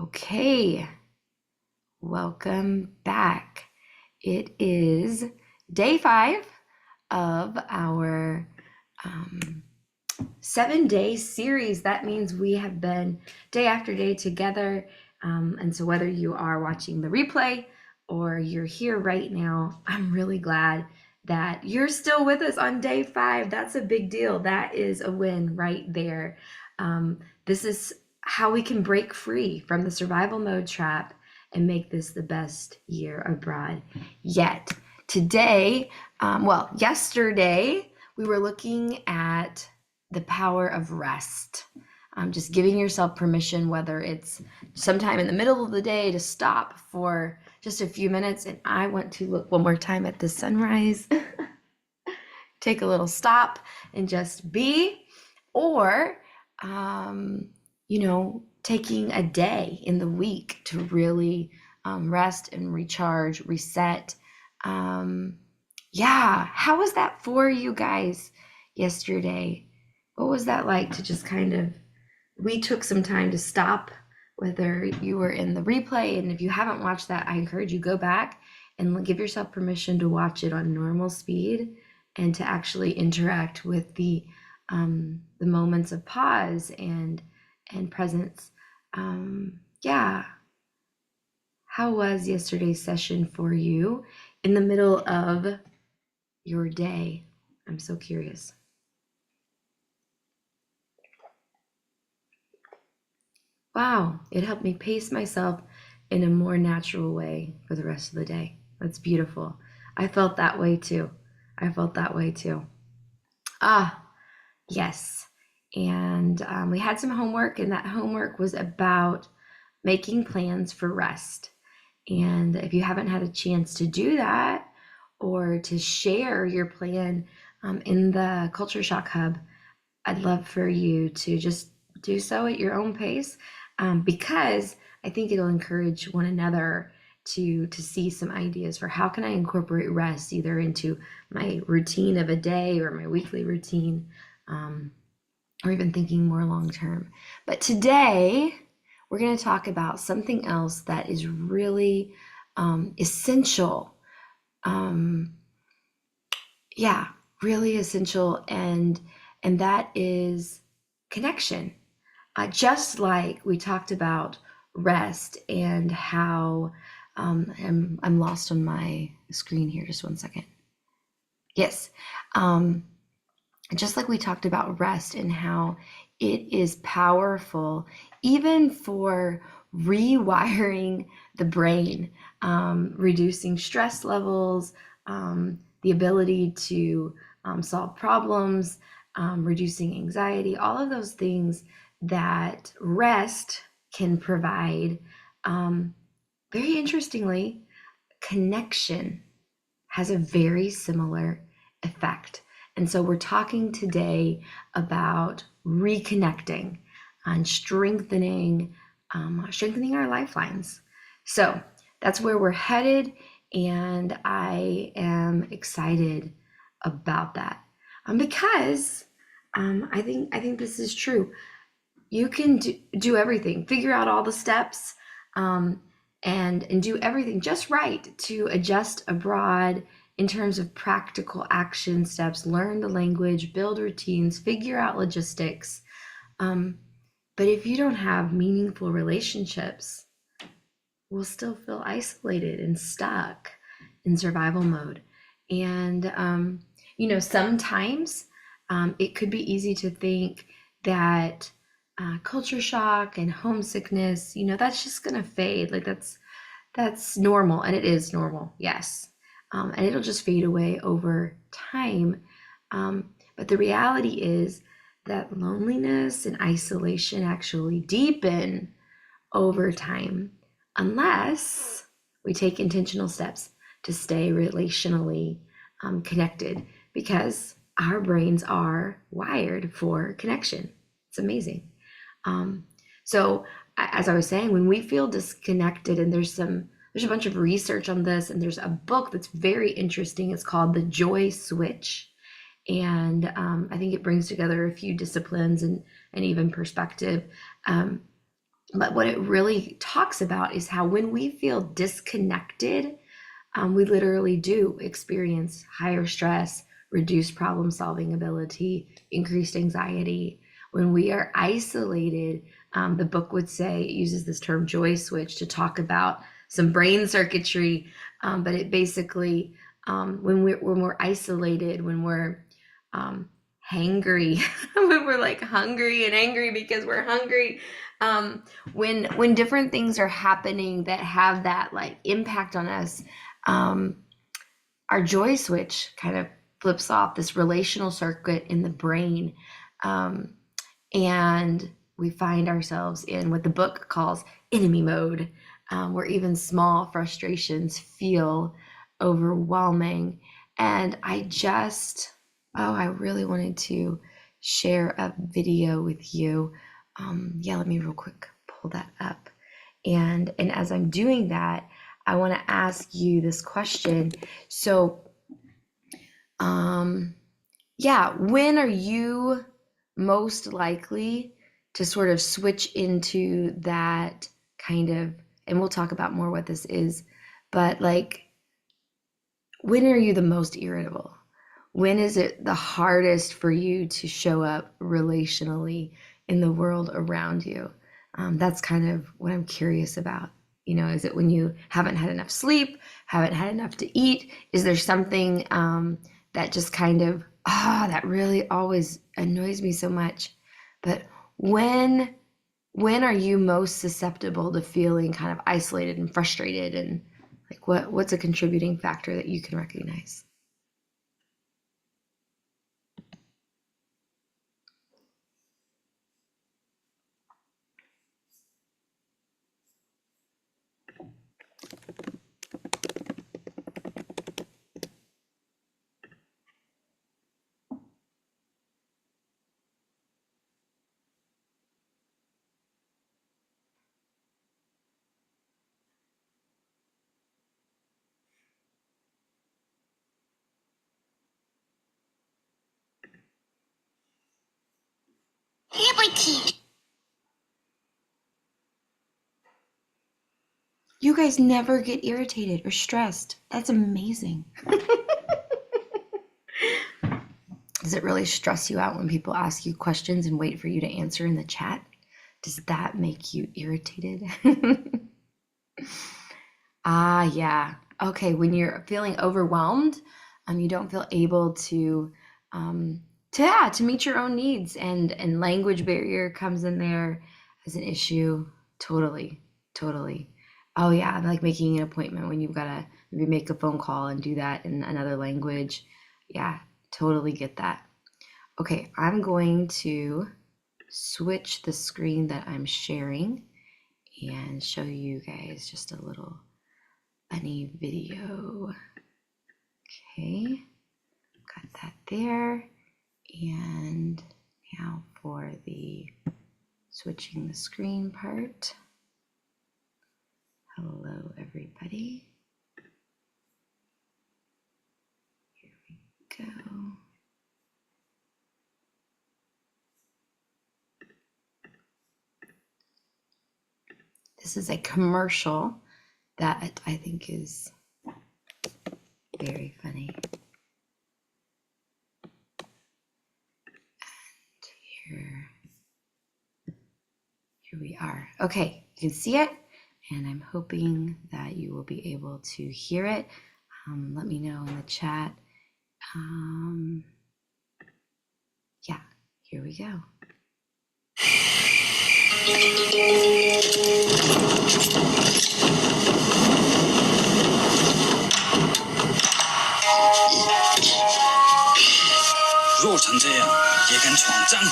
Okay, welcome back. It is day 5 of our 7-day series. That means we have been day after day together. And so, whether you are watching the replay or you're here right now, I'm really glad that you're still with us on day 5. That's a big deal. That is a win right there. This is how we can break free from the survival mode trap and make this the best year abroad yet. Today, yesterday, we were looking at the power of rest. Just giving yourself permission, whether it's sometime in the middle of the day to stop for just a few minutes. And I want to look one more time at the sunrise, take a little stop and just be, or taking a day in the week to really rest and recharge, reset. How was that for you guys yesterday? What was that like to just we took some time to stop, whether you were in the replay, and if you haven't watched that, I encourage you go back and give yourself permission to watch it on normal speed and to actually interact with the moments of pause and presence. How was yesterday's session for you in the middle of your day? I'm so curious. Wow, it helped me pace myself in a more natural way for the rest of the day. That's beautiful. I felt that way too. Yes. And we had some homework, and that homework was about making plans for rest. And if you haven't had a chance to do that or to share your plan in the Culture Shock Hub, I'd love for you to just do so at your own pace, because I think it'll encourage one another to see some ideas for how can I incorporate rest either into my routine of a day or my weekly routine, or even thinking more long term. But today, we're going to talk about something else that is really essential. Really essential, and that is connection. Just like we talked about rest and how I'm lost on my screen here. Just one second. Yes. Just like we talked about rest and how it is powerful, even for rewiring the brain, reducing stress levels, the ability to solve problems, reducing anxiety, all of those things that rest can provide. Very interestingly, connection has a very similar effect. And so we're talking today about reconnecting and strengthening our lifelines. So that's where we're headed, and I am excited about that because I think this is true. You can do everything, figure out all the steps, and do everything just right to adjust abroad in terms of practical action steps, learn the language, build routines, figure out logistics. But if you don't have meaningful relationships, we'll still feel isolated and stuck in survival mode. And, sometimes it could be easy to think that culture shock and homesickness, that's just going to fade. Like that's normal, and it is normal, yes. And it'll just fade away over time. But the reality is that loneliness and isolation actually deepen over time unless we take intentional steps to stay relationally connected, because our brains are wired for connection. It's amazing. So as I was saying, when we feel disconnected, and there's a bunch of research on this, and there's a book that's very interesting. It's called The Joy Switch. And I think it brings together a few disciplines and even perspective. But what it really talks about is how when we feel disconnected, we literally do experience higher stress, reduced problem solving ability, increased anxiety. When we are isolated, the book would say, it uses this term joy switch to talk about some brain circuitry, but it basically, when we're isolated, when we're hangry, when we're like hungry and angry because we're hungry, when different things are happening that have that like impact on us, um, our joy switch kind of flips off this relational circuit in the brain. Um, and we find ourselves in what the book calls enemy mode, where even small frustrations feel overwhelming. And I really wanted to share a video with you. Yeah, let me real quick pull that up. And as I'm doing that, I want to ask you this question. So, yeah, when are you most likely to sort of switch into that kind of, and we'll talk about more what this is, but like, when are you the most irritable? When is it the hardest for you to show up relationally in the world around you? That's kind of what I'm curious about. Is it when you haven't had enough sleep, haven't had enough to eat? Is there something that just kind of, that really always annoys me so much? But when when are you most susceptible to feeling kind of isolated and frustrated, and like what's a contributing factor that you can recognize? Liberty. You guys never get irritated or stressed. That's amazing. Does it really stress you out when people ask you questions and wait for you to answer in the chat? Does that make you irritated? Yeah. Okay, when you're feeling overwhelmed, you don't feel able to meet your own needs, and language barrier comes in there as an issue. Totally, totally. Oh yeah, like making an appointment when you've got to maybe make a phone call and do that in another language. Yeah, totally get that. Okay, I'm going to switch the screen that I'm sharing and show you guys just a little funny video. Okay, got that there. And now for the switching the screen part. Hello, everybody. Here we go. This is a commercial that I think is very funny. And here we are. Okay, you can see it, and I'm hoping that you will be able to hear it. Let me know in the chat. Yeah, here we go. 弱成这样也敢闯江湖？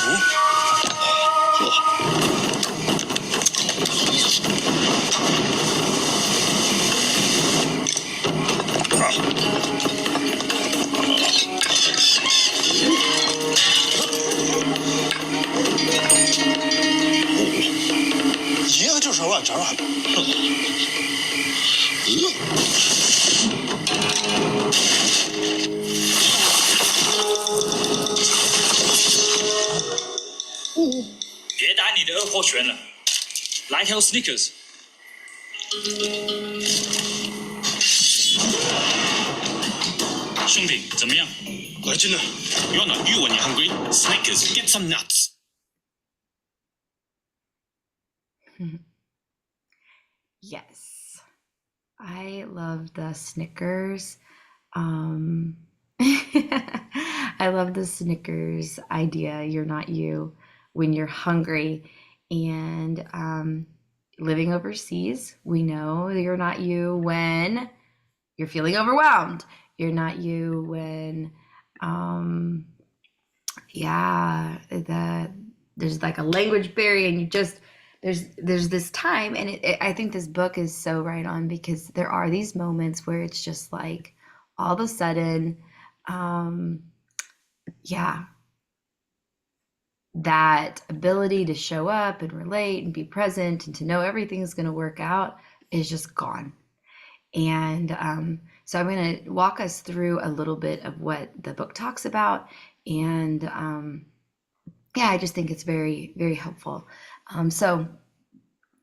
一个就是乱成啊！别打你的二破拳了。来条 Snickers。兄弟，怎么样？来劲了。You're not you when you're hungry. Snickers, get some nuts. Yes, I love the Snickers. I love the Snickers idea. You're not you when you're hungry. And living overseas, we know you're not you when you're feeling overwhelmed. You're not you when, there's like a language barrier and you just, there's this time. And I think this book is so right on because there are these moments where it's just like all of a sudden, yeah, that ability to show up and relate and be present and to know everything's going to work out is just gone. And so I'm going to walk us through a little bit of what the book talks about. And yeah, I just think it's very, very helpful. So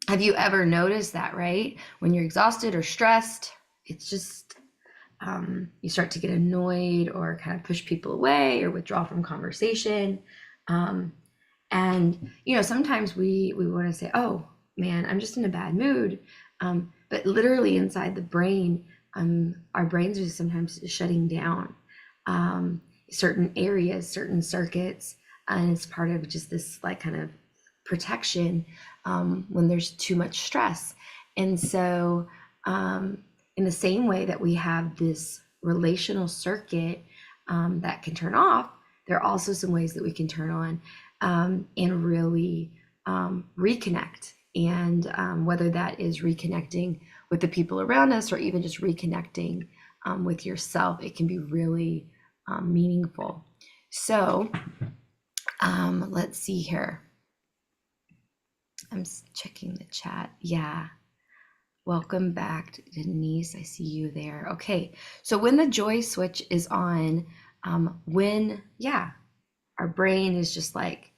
have you ever noticed that, right? When you're exhausted or stressed, it's just you start to get annoyed or kind of push people away or withdraw from conversation. And sometimes we want to say, "Oh man, I'm just in a bad mood," but literally inside the brain, our brains are sometimes shutting down certain areas, certain circuits, and it's part of just this like kind of protection when there's too much stress. And so, in the same way that we have this relational circuit that can turn off, there are also some ways that we can turn on and really reconnect. And whether that is reconnecting with the people around us or even just reconnecting with yourself, it can be really meaningful. So let's see here. I'm checking the chat. Yeah. Welcome back, Denise. I see you there. Okay. So when the joy switch is on, our brain is just like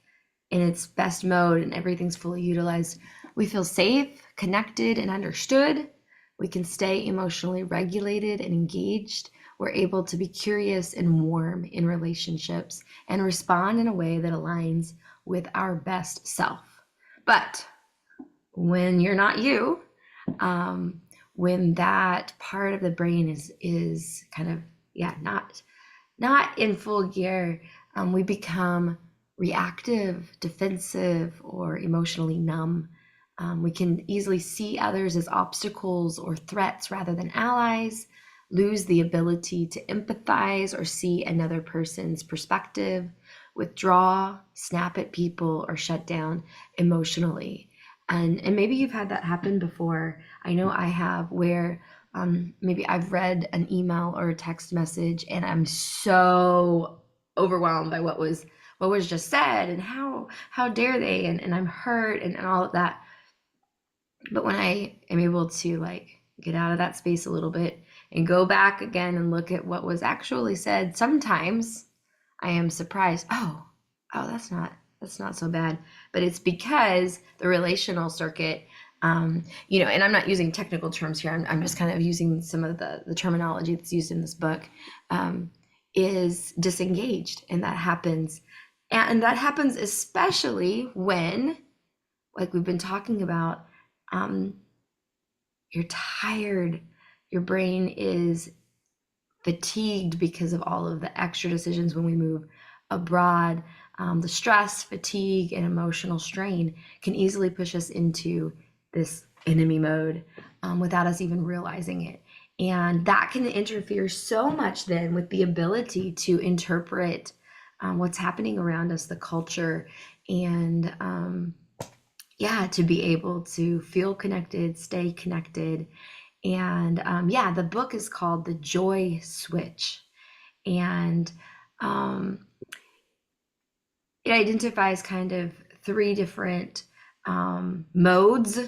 in its best mode and everything's fully utilized, we feel safe, connected, and understood. We can stay emotionally regulated and engaged. We're able to be curious and warm in relationships and respond in a way that aligns with our best self. But when you're not you, when that part of the brain is kind of not in full gear, we become reactive, defensive, or emotionally numb. We can easily see others as obstacles or threats rather than allies, lose the ability to empathize or see another person's perspective, withdraw, snap at people, or shut down emotionally. And maybe you've had that happen before. I know I have, where maybe I've read an email or a text message and I'm so overwhelmed by what was just said and how dare they, and I'm hurt and all of that. But when I am able to like get out of that space a little bit and go back again and look at what was actually said, sometimes I am surprised. Oh, that's not so bad. But it's because the relational circuit, and I'm not using technical terms here. I'm just kind of using some of the terminology that's used in this book, is disengaged, and that happens. And that happens especially when, like we've been talking about, you're tired, your brain is fatigued because of all of the extra decisions when we move abroad. The stress, fatigue, and emotional strain can easily push us into this enemy mode without us even realizing it. And that can interfere so much then with the ability to interpret what's happening around us, the culture, and to be able to feel connected, stay connected. And the book is called The Joy Switch. And it identifies kind of 3 different modes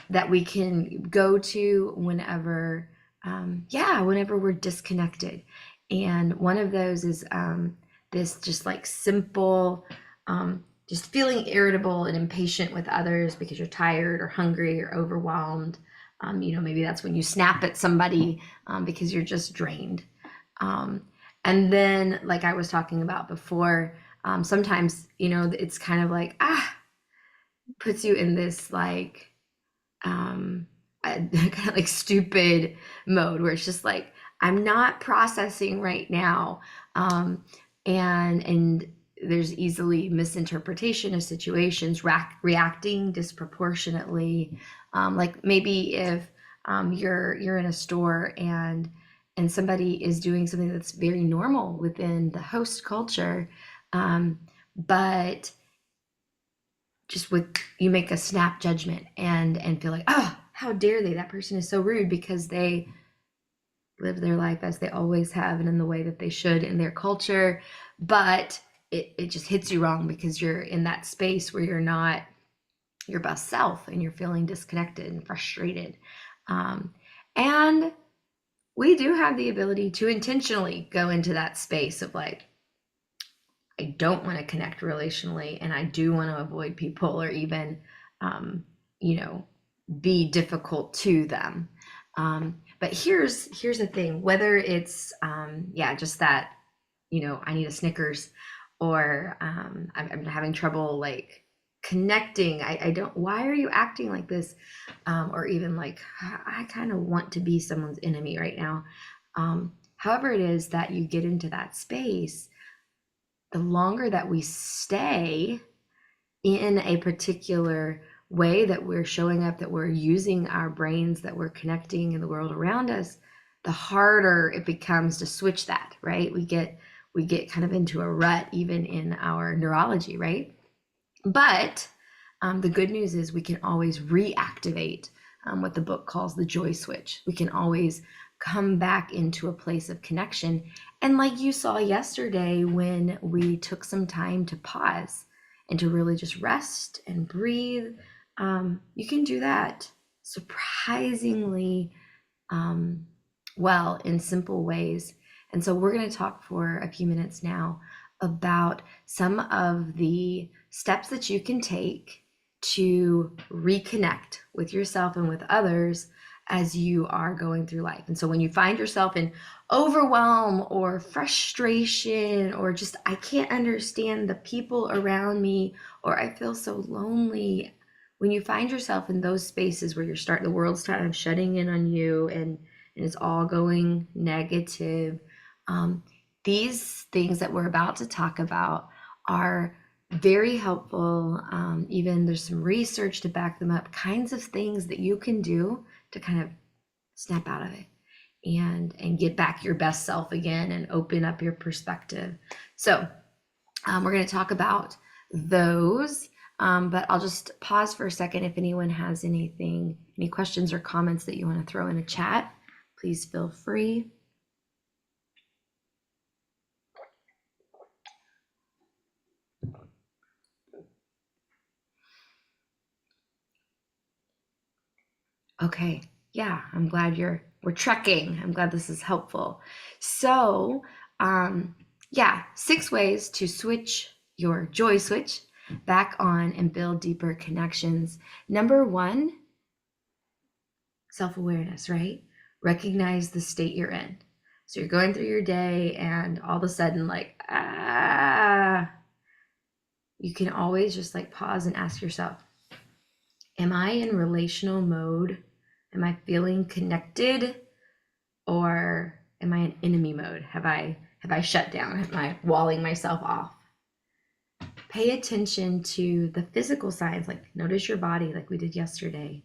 that we can go to whenever we're disconnected. And one of those is this just like simple just feeling irritable and impatient with others because you're tired or hungry or overwhelmed. Maybe that's when you snap at somebody because you're just drained. Um, and then, like I was talking about before, sometimes, it's kind of like, puts you in this like, kind of like stupid mode where it's just like, I'm not processing right now. And there's easily misinterpretation of situations, reacting disproportionately. Like maybe if you're in a store and somebody is doing something that's very normal within the host culture, but just with you make a snap judgment and feel like, oh, how dare they, that person is so rude, because they live their life as they always have and in the way that they should in their culture, but it just hits you wrong because you're in that space where you're not your best self and you're feeling disconnected and frustrated. And we do have the ability to intentionally go into that space of like, I don't want to connect relationally and I do want to avoid people or even, you know, be difficult to them. But here's the thing, whether it's, just that, I need a Snickers, or I'm having trouble like connecting. I don't, why are you acting like this? Or even like, I kind of want to be someone's enemy right now. However it is that you get into that space, the longer that we stay in a particular way that we're showing up, that we're using our brains, that we're connecting in the world around us, the harder it becomes to switch that, right? We get kind of into a rut even in our neurology, right? But the good news is we can always reactivate what the book calls the joy switch. We can always come back into a place of connection. And like you saw yesterday, when we took some time to pause and to really just rest and breathe, you can do that surprisingly well in simple ways. And so we're going to talk for a few minutes now about some of the steps that you can take to reconnect with yourself and with others as you are going through life. And so when you find yourself in overwhelm or frustration, or just, I can't understand the people around me, or I feel so lonely, when you find yourself in those spaces where the world's kind of shutting in on you and it's all going negative, these things that we're about to talk about are very helpful. Even there's some research to back them up, kinds of things that you can do to kind of snap out of it and get back your best self again and open up your perspective. So we're going to talk about those, but I'll just pause for a second. If anyone has any questions or comments that you want to throw in the chat, please feel free. Okay, yeah, I'm glad we're trekking. I'm glad this is helpful. So, 6 ways to switch your joy switch back on and build deeper connections. Number 1, self-awareness, right? Recognize the state you're in. So you're going through your day and all of a sudden, like, you can always just like pause and ask yourself, am I in relational mode? Am I feeling connected, or am I in enemy mode? Have I shut down? Am I walling myself off? Pay attention to the physical signs, like notice your body like we did yesterday.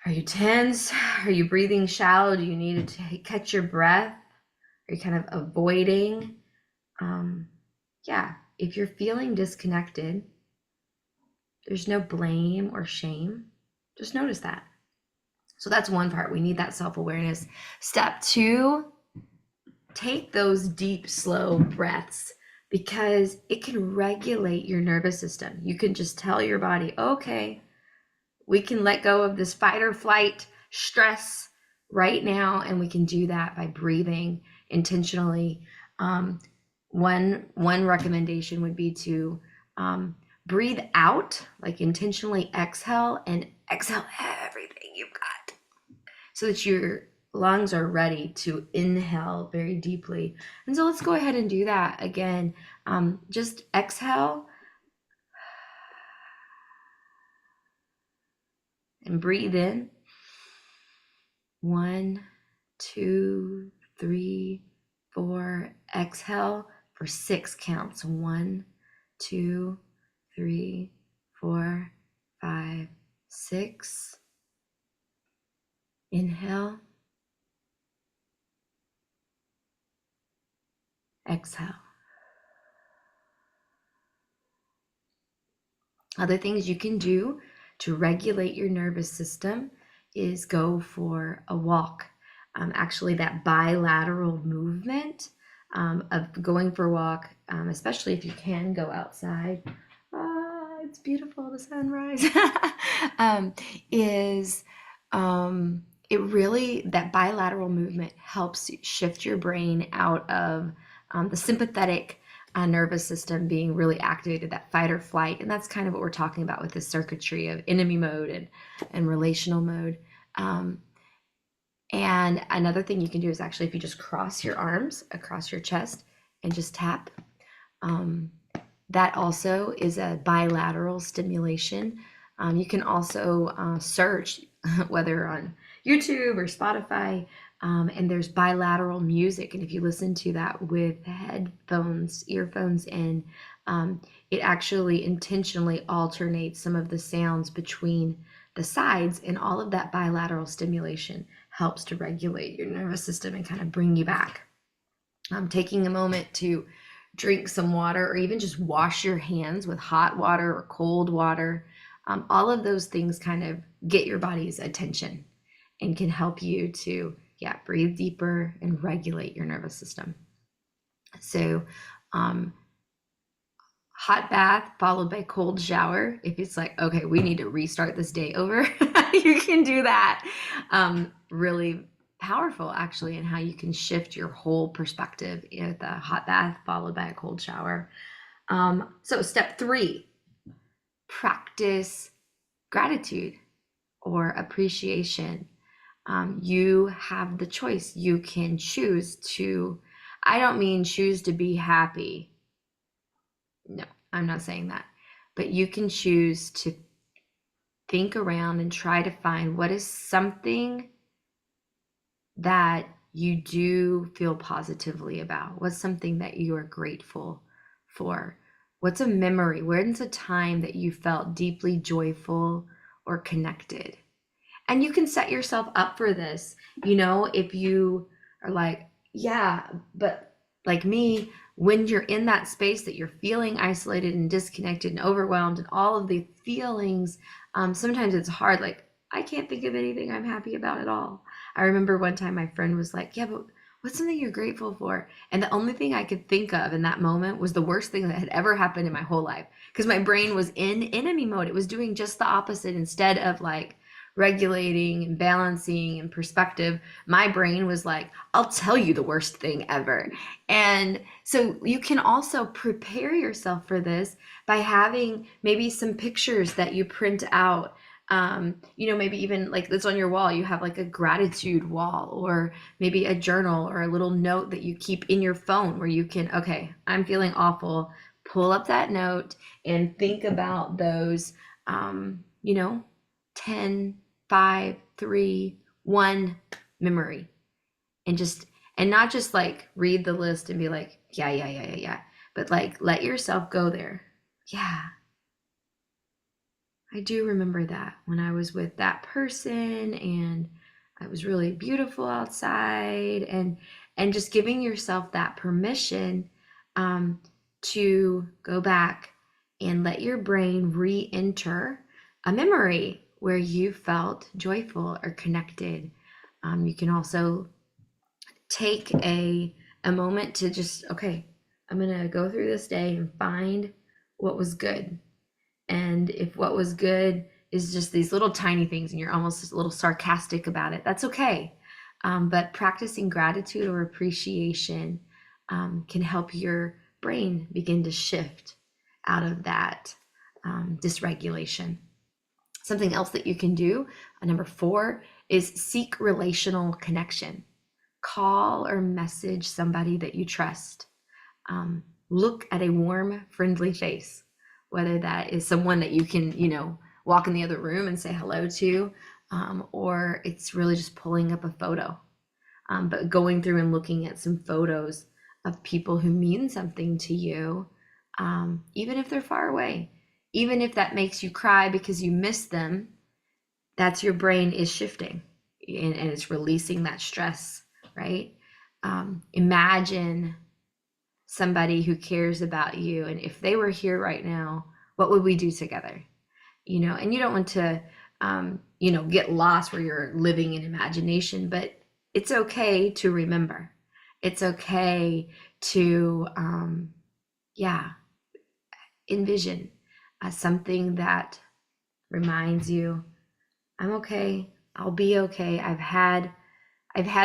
Are you tense? Are you breathing shallow? Do you need to catch your breath? Are you kind of avoiding? If you're feeling disconnected, there's no blame or shame. Just notice that. So that's one part. We need that self-awareness. Step 2, take those deep, slow breaths, because it can regulate your nervous system. You can just tell your body, okay, we can let go of this fight or flight stress right now, and we can do that by breathing intentionally. One recommendation would be to Breathe out, like intentionally exhale, and exhale everything you've got so that your lungs are ready to inhale very deeply. And so let's go ahead and do that again. Just exhale and breathe in. 1, 2, 3, 4. Exhale for 6 counts. 1, 2, 3, 4, 5, 6. Inhale. Exhale. Other things you can do to regulate your nervous system is go for a walk. Actually, that bilateral movement of going for a walk, especially if you can go outside. It's beautiful, the sunrise. um, is it really, that bilateral movement helps shift your brain out of the sympathetic nervous system being really activated, that fight or flight. And that's kind of what we're talking about with this circuitry of enemy mode and relational mode. And another thing you can do is actually if you just cross your arms across your chest and just tap, that also is a bilateral stimulation. You can also search whether on YouTube or Spotify, and there's bilateral music. And if you listen to that with headphones, earphones in, it actually intentionally alternates some of the sounds between the sides, and all of that bilateral stimulation helps to regulate your nervous system and kind of bring you back. Taking a moment to drink some water, or even just wash your hands with hot water or cold water. All of those things kind of get your body's attention and can help you to, breathe deeper and regulate your nervous system. So, hot bath followed by cold shower. If it's like, okay, we need to restart this day over, you can do that. Really powerful, actually, in how you can shift your whole perspective with a hot bath followed by a cold shower. So step 3, practice gratitude or appreciation. You have the choice. You can choose to, I don't mean choose to be happy. No, I'm not saying that. But you can choose to think around and try to find what is something that you do feel positively about. What's something that you are grateful for? What's a memory? When's a time that you felt deeply joyful or connected? And you can set yourself up for this. If you are like, yeah, but like me, when you're in that space that you're feeling isolated and disconnected and overwhelmed and all of the feelings, sometimes it's hard. Like, I can't think of anything I'm happy about at all. I remember one time my friend was like, yeah, but what's something you're grateful for? And the only thing I could think of in that moment was the worst thing that had ever happened in my whole life, because my brain was in enemy mode. It was doing just the opposite. Instead of like regulating and balancing and perspective, my brain was like, I'll tell you the worst thing ever. And so you can also prepare yourself for this by having maybe some pictures that you print out. Maybe even like that's on your wall, you have like a gratitude wall, or maybe a journal or a little note that you keep in your phone where you can, okay, I'm feeling awful. Pull up that note and think about those, 10, 5, 3, 1 memory. And not just like read the list and be like, yeah, but like let yourself go there. Yeah, I do remember that when I was with that person and it was really beautiful outside, and just giving yourself that permission to go back and let your brain re-enter a memory where you felt joyful or connected. You can also take a moment to just, okay, I'm going to go through this day and find what was good. And if what was good is just these little tiny things and you're almost a little sarcastic about it, that's okay. But practicing gratitude or appreciation can help your brain begin to shift out of that dysregulation. Something else that you can do, number 4, is seek relational connection. Call or message somebody that you trust. Look at a warm, friendly face, whether that is someone that you can, walk in the other room and say hello to, or it's really just pulling up a photo. But going through and looking at some photos of people who mean something to you, even if they're far away, even if that makes you cry because you miss them, that's your brain is shifting and it's releasing that stress, right? Imagine somebody who cares about you, and if they were here right now, what would we do together? And you don't want to, get lost where you're living in imagination, but it's okay to remember. It's okay to, envision something that reminds you, I'm okay. I'll be okay. I've had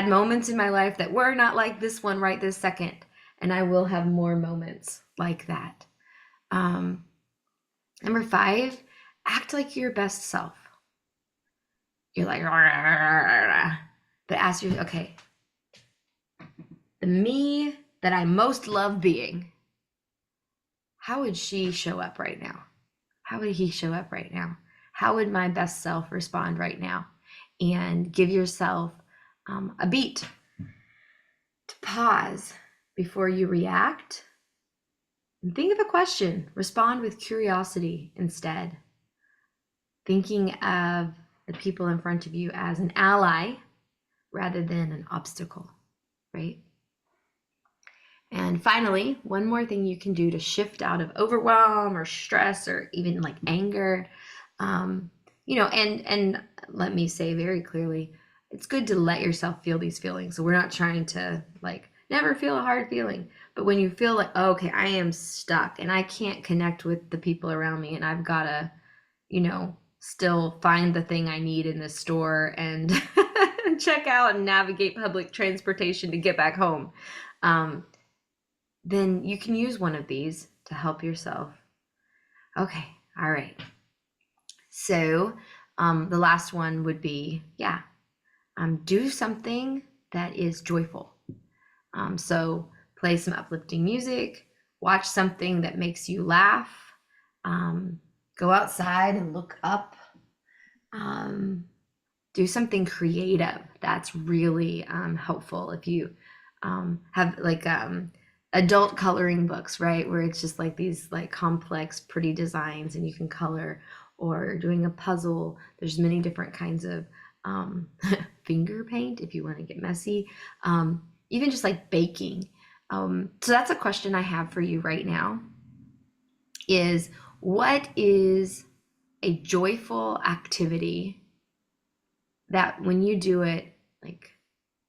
moments in my life that were not like this one right this second, and I will have more moments like that. Number 5, act like your best self. You're like, rah, rah, rah, rah. But ask yourself, okay, the me that I most love being, how would she show up right now? How would he show up right now? How would my best self respond right now? And give yourself a beat to pause before you react. And think of a question. Respond with curiosity instead. Thinking of the people in front of you as an ally rather than an obstacle, right? And finally, one more thing you can do to shift out of overwhelm or stress or even like anger, and let me say very clearly, it's good to let yourself feel these feelings. So we're not trying to never feel a hard feeling, but when you feel like, oh, okay, I am stuck and I can't connect with the people around me and I've got to, still find the thing I need in the store and check out and navigate public transportation to get back home. Then you can use one of these to help yourself. Okay, all right. So the last one would be, do something that is joyful. So play some uplifting music, watch something that makes you laugh, go outside and look up, do something creative. That's really helpful. If you have adult coloring books, right, where it's just like these complex pretty designs and you can color, or doing a puzzle. There's many different kinds of finger paint if you want to get messy, even just like baking. So that's a question I have for you right now, is what is a joyful activity that when you do it,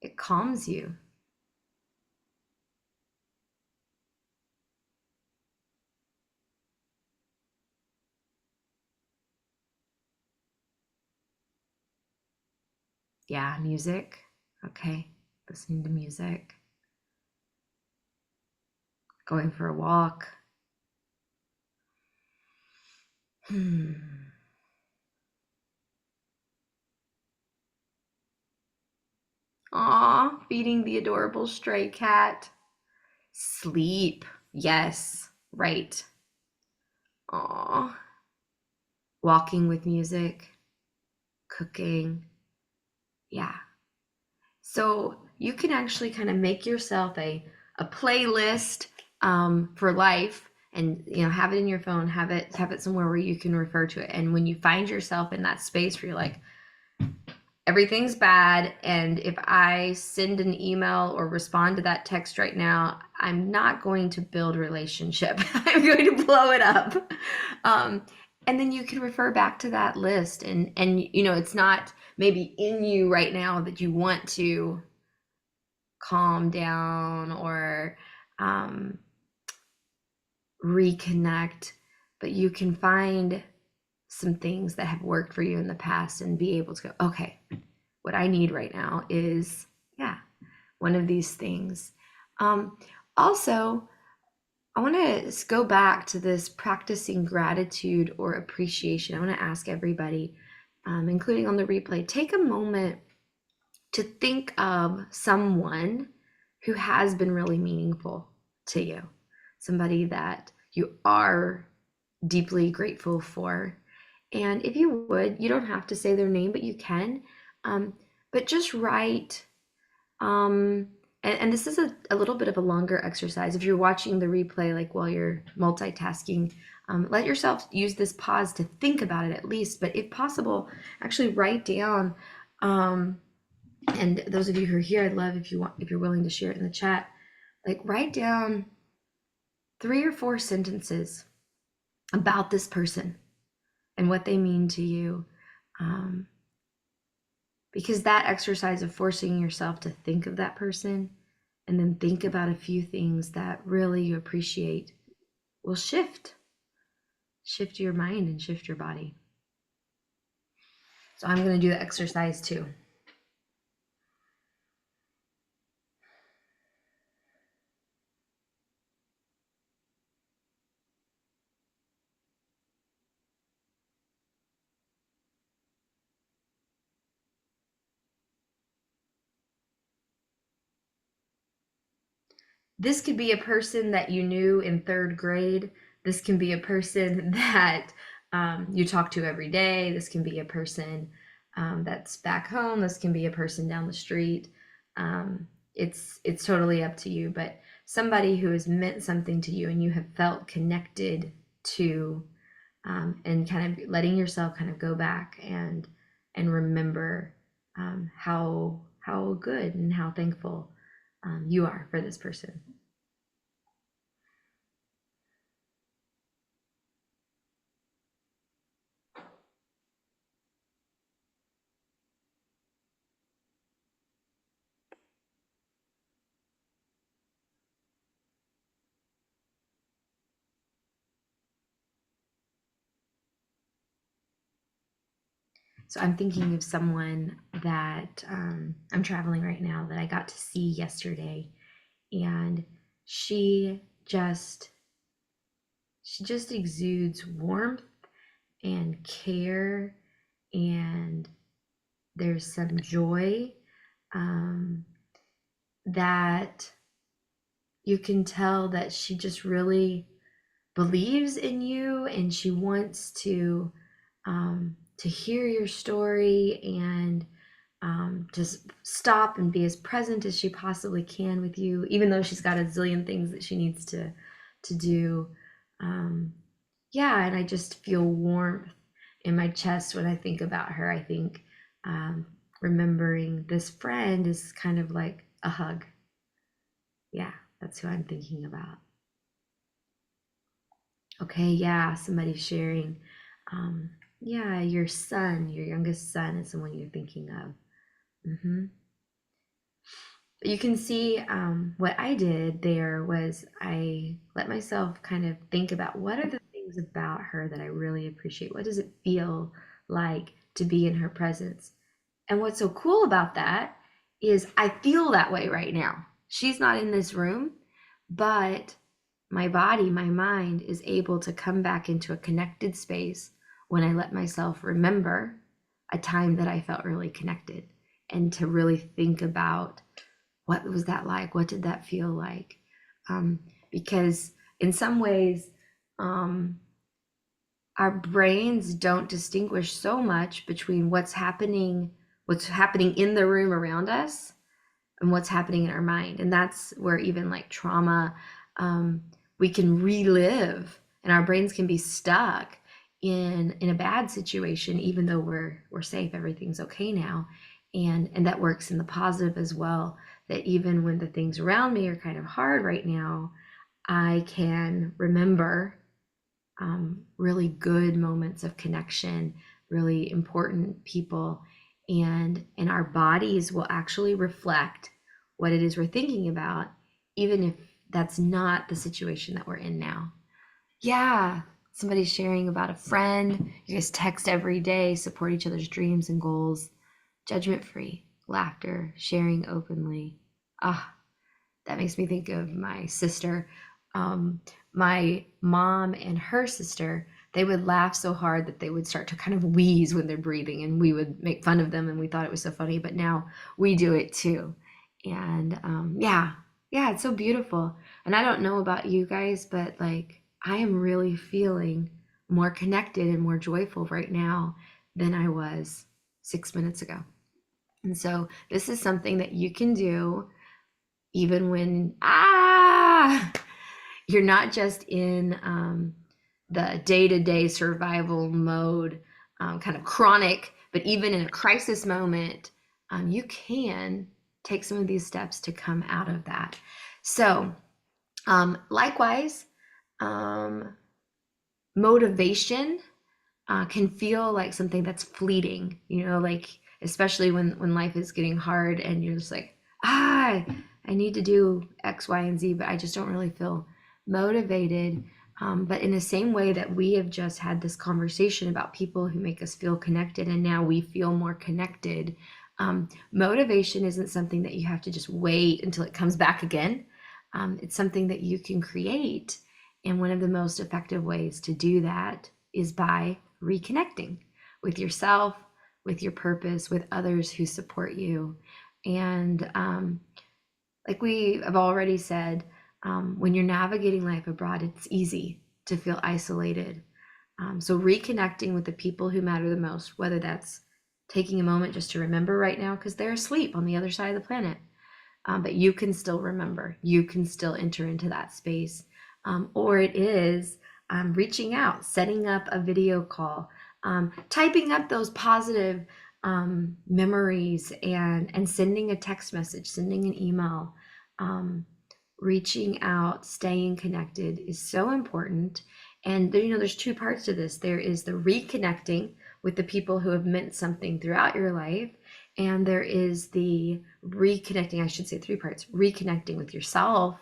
it calms you? Yeah, music. Okay, listening to music, going for a walk. Aw, feeding the adorable stray cat. Sleep. Yes, right. Aw. Walking with music, cooking. Yeah. So you can actually kind of make yourself a playlist for life, and have it in your phone, have it somewhere where you can refer to it. And when you find yourself in that space where you're like, everything's bad, and if I send an email or respond to that text right now, I'm not going to build relationship. I'm going to blow it up. And then you can refer back to that list, and it's not maybe in you right now that you want to calm down or reconnect, but you can find some things that have worked for you in the past and be able to go, okay, what I need right now is one of these things. Also, I want to go back to this practicing gratitude or appreciation. I want to ask everybody, including on the replay, take a moment to think of someone who has been really meaningful to you, somebody that you are deeply grateful for. And if you would, you don't have to say their name, but you can. Um, but just write. And this is a little bit of a longer exercise. If you're watching the replay, like while you're multitasking, let yourself use this pause to think about it at least. But if possible, actually write down. And those of you who are here, I'd love if you're willing to share it in the chat. Like write down 3 or 4 sentences about this person and what they mean to you. Um, because that exercise of forcing yourself to think of that person and then think about a few things that really you appreciate will shift your mind and shift your body. So I'm going to do the exercise too. This could be a person that you knew in 3rd grade. This can be a person that you talk to every day. This can be a person that's back home. This can be a person down the street. It's totally up to you, but somebody who has meant something to you and you have felt connected to, and kind of letting yourself kind of go back and remember how good and how thankful you are for this person. So I'm thinking of someone that I'm traveling right now that I got to see yesterday, and she just she just exudes warmth and care, and there's some joy that you can tell that she just really believes in you, and she wants to hear your story and just stop and be as present as she possibly can with you, even though she's got a zillion things that she needs to do. Um, yeah, and I just feel warmth in my chest when I think about her. I think remembering this friend is kind of like a hug. Yeah, that's who I'm thinking about. Okay, yeah, somebody's sharing. Um, yeah, your son, your youngest son, is someone you're thinking of. Mm-hmm. You can see what I did there was I let myself kind of think about what are the things about her that I really appreciate. What does it feel like to be in her presence? And what's so cool about that is I feel that way right now. She's not in this room, but my body, my mind is able to come back into a connected space when I let myself remember a time that I felt really connected and to really think about what was that like? What did that feel like? Because in some ways, um, our brains don't distinguish so much between what's happening in the room around us and what's happening in our mind. And that's where even like trauma, we can relive, and our brains can be stuck in a bad situation, even though we're safe, everything's okay now. And that works in the positive as well, that even when the things around me are kind of hard right now, I can remember really good moments of connection, really important people, and our bodies will actually reflect what it is we're thinking about, even if that's not the situation that we're in now. Yeah, somebody's sharing about a friend. You guys text every day, support each other's dreams and goals, judgment free, laughter, sharing openly. Ah, that makes me think of my sister. my mom and her sister, they would laugh so hard that they would start to kind of wheeze when they're breathing, and we would make fun of them, and we thought it was so funny. But now we do it too, and yeah, yeah, it's so beautiful. And I don't know about you guys, but like I am really feeling more connected and more joyful right now than I was 6 minutes ago. And so this is something that you can do even when you're not just in the day-to-day survival mode, kind of chronic, but even in a crisis moment, you can take some of these steps to come out of that. So likewise, um, motivation can feel like something that's fleeting, like especially when life is getting hard and you're just like, I need to do X, Y, and Z, but I just don't really feel motivated. But in the same way that we have just had this conversation about people who make us feel connected, and now we feel more connected, motivation isn't something that you have to just wait until it comes back again. It's something that you can create. And one of the most effective ways to do that is by reconnecting with yourself, with your purpose, with others who support you. And like we have already said, when you're navigating life abroad, it's easy to feel isolated. So reconnecting with the people who matter the most, whether that's taking a moment just to remember right now because they're asleep on the other side of the planet, but you can still remember, you can still enter into that space. Or it is reaching out, setting up a video call, typing up those positive memories, and sending a text message, sending an email. Reaching out, staying connected is so important. And there's two parts to this. There is the reconnecting with the people who have meant something throughout your life, and there is the reconnecting, I should say three parts: reconnecting with yourself,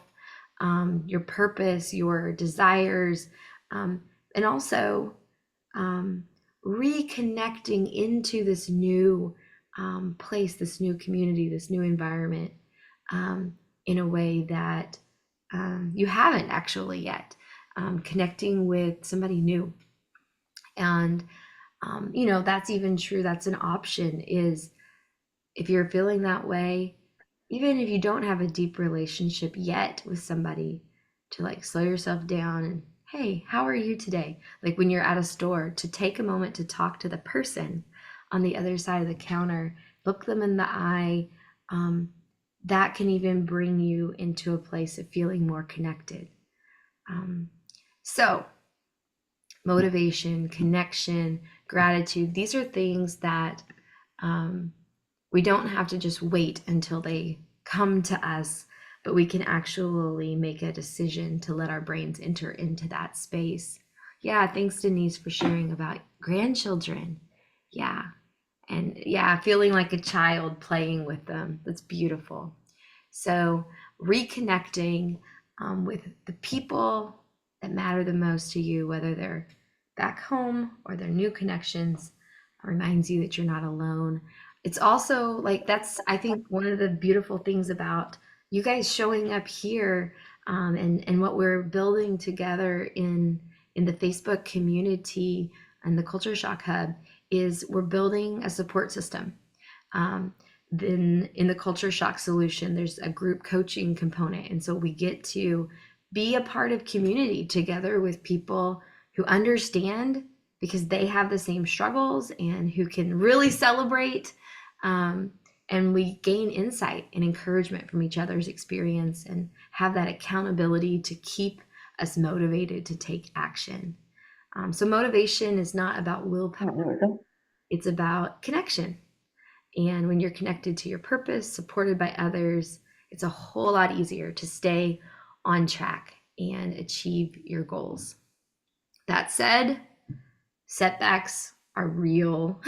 your purpose, your desires, and also reconnecting into this new place, this new community, this new environment, in a way that you haven't actually yet. Connecting with somebody new. And, that's even true. That's an option, is if you're feeling that way, even if you don't have a deep relationship yet with somebody, to like slow yourself down and, hey, how are you today? Like when you're at a store, to take a moment to talk to the person on the other side of the counter, look them in the eye. That can even bring you into a place of feeling more connected. So motivation, connection, gratitude, these are things that we don't have to just wait until they come to us, but we can actually make a decision to let our brains enter into that space. Yeah, thanks Denise for sharing about grandchildren. Yeah. And yeah, feeling like a child playing with them. That's beautiful. So reconnecting with the people that matter the most to you, whether they're back home or they're new connections, reminds you that you're not alone. It's also like, that's, I think, one of the beautiful things about you guys showing up here, and what we're building together in the Facebook community and the Culture Shock Hub, is we're building a support system. Then in the Culture Shock solution, there's a group coaching component. And so we get to be a part of community together with people who understand, because they have the same struggles, and who can really celebrate. And we gain insight and encouragement from each other's experience, and have that accountability to keep us motivated to take action. So motivation is not about willpower, it's about connection. And when you're connected to your purpose, supported by others, it's a whole lot easier to stay on track and achieve your goals. That said, setbacks are real.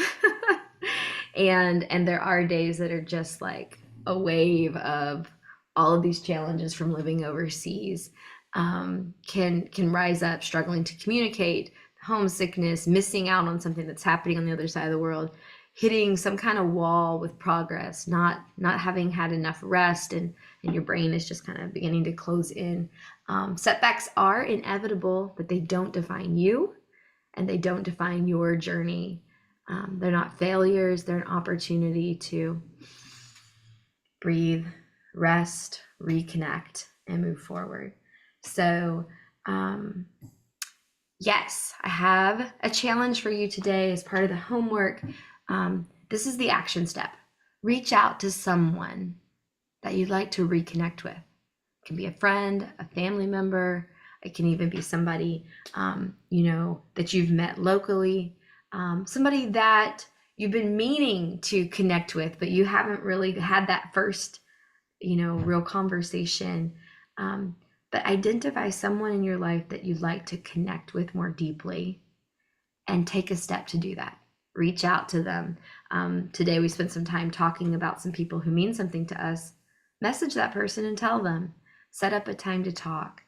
and there are days that are just like a wave of all of these challenges from living overseas, can rise up, struggling to communicate, homesickness, missing out on something that's happening on the other side of the world. hitting some kind of wall with progress, not having had enough rest, and your brain is just kind of beginning to close in. Setbacks are inevitable, but they don't define you and they don't define your journey. They're not failures, they're an opportunity to breathe, rest, reconnect, and move forward. So, yes, I have a challenge for you today as part of the homework. This is the action step. Reach out to someone that you'd like to reconnect with. It can be a friend, a family member. It can even be somebody, that you've met locally, somebody that you've been meaning to connect with, but you haven't really had that first, real conversation. But identify someone in your life that you'd like to connect with more deeply and take a step to do that. Reach out to them. Today, we spent some time talking about some people who mean something to us. Message that person and tell them. Set up a time to talk.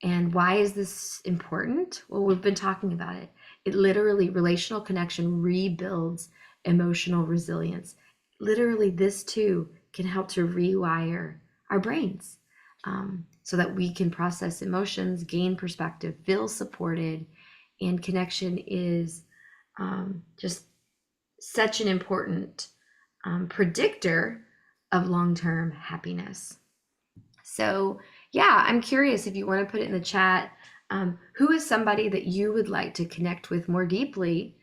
And why is this important? Well, we've been talking about it. It literally, relational connection rebuilds emotional resilience. Literally, this too can help to rewire our brains so that we can process emotions, gain perspective, feel supported. And connection is just such an important predictor of long-term happiness. So, yeah, I'm curious if you want to put it in the chat. Who is somebody that you would like to connect with more deeply,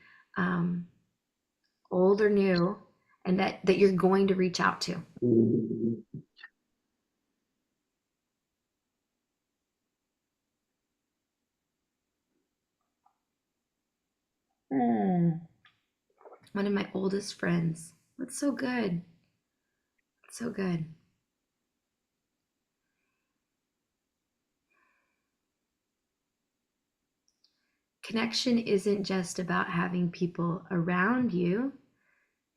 old or new, and that you're going to reach out to? One of my oldest friends. That's so good. So good. Connection isn't just about having people around you.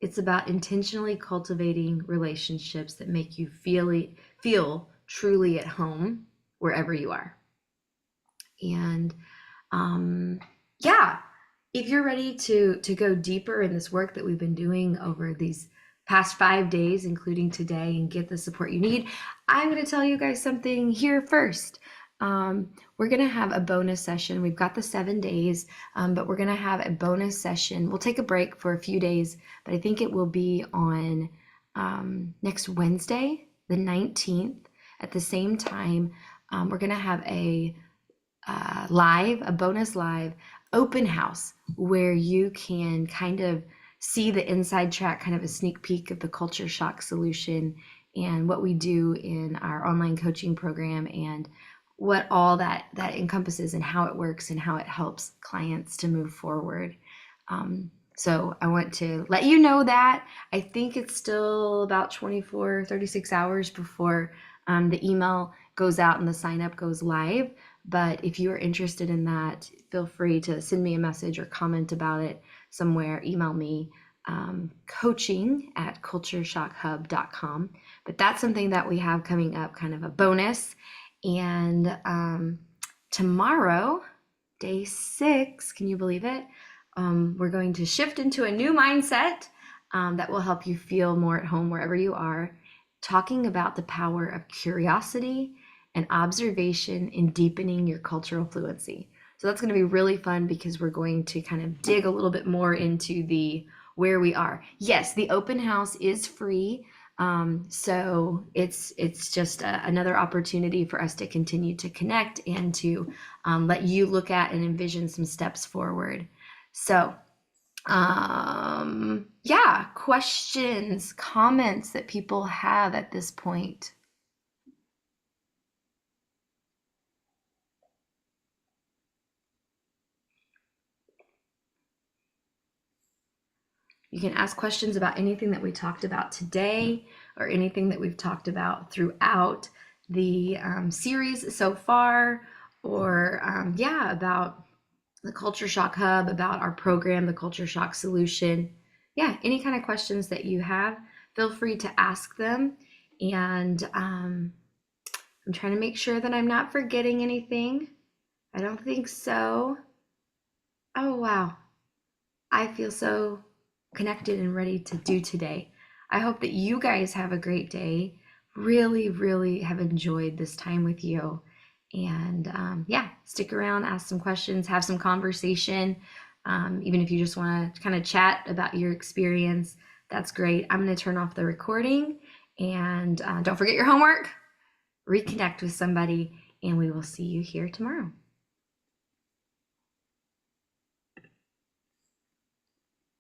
It's about intentionally cultivating relationships that make you feel truly at home wherever you are. And yeah, if you're ready to go deeper in this work that we've been doing over these past 5 days, including today, and get the support you need, I'm going to tell you guys something here first. We're going to have a bonus session. We've got the 7 days, but we're going to have a bonus session. We'll take a break for a few days, but I think it will be on next Wednesday, the 19th, at the same time. We're going to have a bonus live open house where you can kind of see the inside track, kind of a sneak peek of the culture shock solution and what we do in our online coaching program and what all that encompasses and how it works and how it helps clients to move forward. So I want to let you know that. I think it's still about 36 hours before the email goes out and the sign up goes live. But if you are interested in that, feel free to send me a message or comment about it somewhere. Email me, coaching@cultureshockhub.com. But that's something that we have coming up, kind of a bonus. And tomorrow, day 6, can you believe it? We're going to shift into a new mindset that will help you feel more at home wherever you are, talking about the power of curiosity and observation in deepening your cultural fluency. So that's going to be really fun because we're going to kind of dig a little bit more into where we are. Yes, the open house is free. So it's just another opportunity for us to continue to connect and to let you look at and envision some steps forward. So yeah, questions, comments that people have at this point. You can ask questions about anything that we talked about today or anything that we've talked about throughout the series so far, or about the Culture Shock Hub, about our program, the Culture Shock Solution. Yeah, any kind of questions that you have, feel free to ask them. And I'm trying to make sure that I'm not forgetting anything. I don't think so. Oh, wow. I feel so connected and ready to do today. I hope that you guys have a great day. Really, really have enjoyed this time with you. And yeah, stick around, ask some questions, have some conversation. Even if you just want to kind of chat about your experience, that's great. I'm going to turn off the recording and don't forget your homework. Reconnect with somebody, and we will see you here tomorrow.